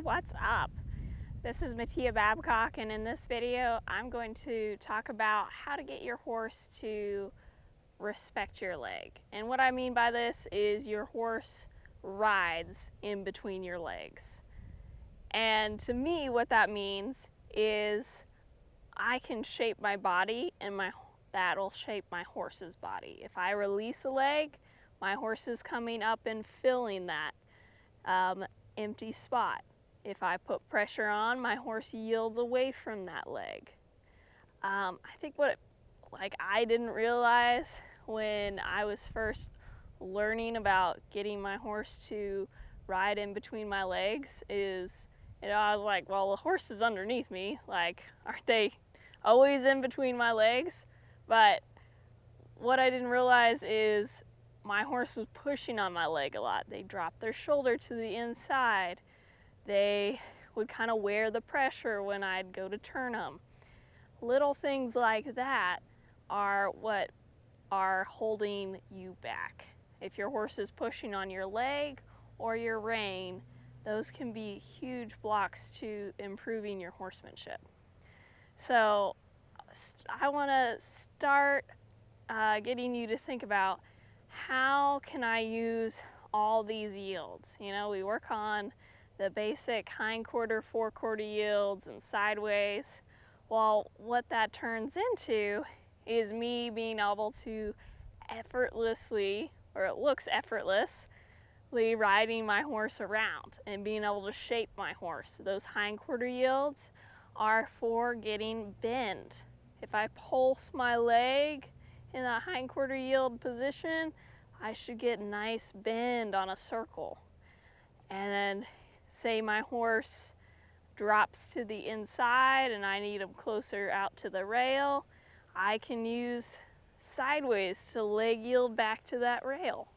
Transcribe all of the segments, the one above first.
What's up? This is Matea Babcock, and in this video I'm going to talk about how to get your horse to respect your leg. And what I mean by this is your horse rides in between your legs. And to me what that means is I can shape my body and that'll shape my horse's body. If I release a leg, my horse is coming up and filling that empty spot. If I put pressure on, my horse yields away from that leg. I think what I didn't realize when I was first learning about getting my horse to ride in between my legs is, I was like, well, the horse is underneath me. Like, aren't they always in between my legs? But what I didn't realize is my horse was pushing on my leg a lot. They dropped their shoulder to the inside. They would kind of wear the pressure when I'd go to turn them. Little things like that are what are holding you back. If your horse is pushing on your leg or your rein, those can be huge blocks to improving your horsemanship. So I want to start getting you to think about, how can I use all these yields? We work on the basic hind quarter, forequarter yields and sideways. Well, what that turns into is me being able to effortlessly, or it looks effortlessly, riding my horse around and being able to shape my horse. Those hind quarter yields are for getting bend. If I pulse my leg in a hind quarter yield position, I should get nice bend on a circle. And then say my horse drops to the inside and I need him closer out to the rail, I can use sideways to leg yield back to that rail.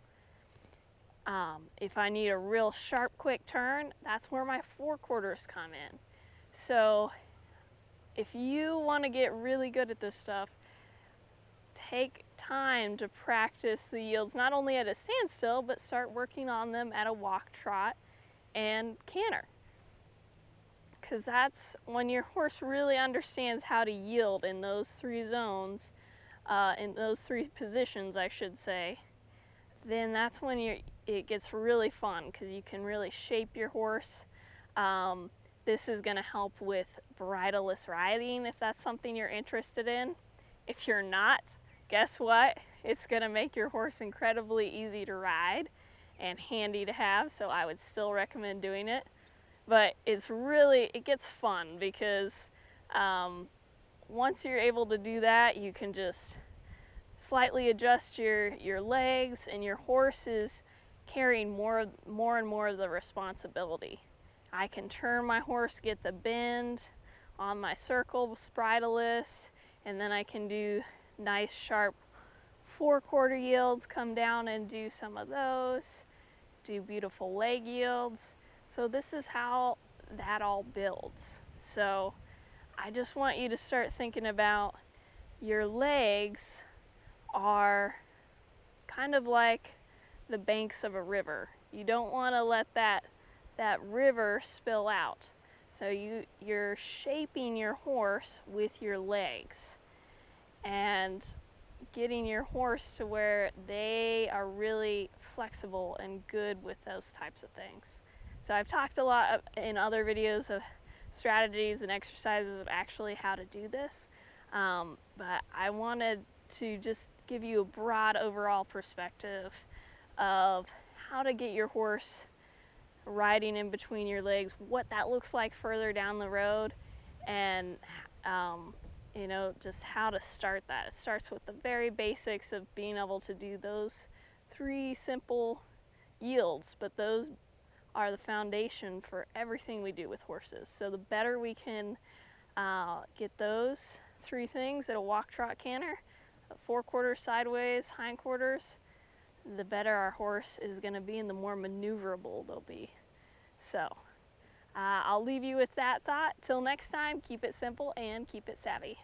If I need a real sharp, quick turn, that's where my forequarters come in. So if you want to get really good at this stuff, take time to practice the yields, not only at a standstill, but start working on them at a walk, trot, and canter. Because that's when your horse really understands how to yield in those three zones, in those three positions, I should say. Then that's when it gets really fun, because you can really shape your horse. This is going to help with bridleless riding if that's something you're interested in. If you're not, guess what? It's going to make your horse incredibly easy to ride and handy to have, so I would still recommend doing it. But it gets fun, because once you're able to do that, you can just slightly adjust your legs, and your horse is carrying more and more of the responsibility. I can turn my horse, get the bend on my circle, bridleless, and then I can do nice sharp forequarter yields, come down and do some of those, do beautiful leg yields. So this is how that all builds. So I just want you to start thinking about your legs are kind of like the banks of a river. You don't want to let that river spill out. So you're shaping your horse with your legs and getting your horse to where they are really flexible and good with those types of things. So I've talked a lot in other videos of strategies and exercises of actually how to do this, but I wanted to just give you a broad overall perspective of how to get your horse riding in between your legs, what that looks like further down the road, and just how to start that. It starts with the very basics of being able to do those three simple yields, but those are the foundation for everything we do with horses. So the better we can get those three things at a walk, trot, canter, forequarters, sideways, hindquarters, the better our horse is going to be and the more maneuverable they'll be. So I'll leave you with that thought. Till next time, keep it simple and keep it savvy.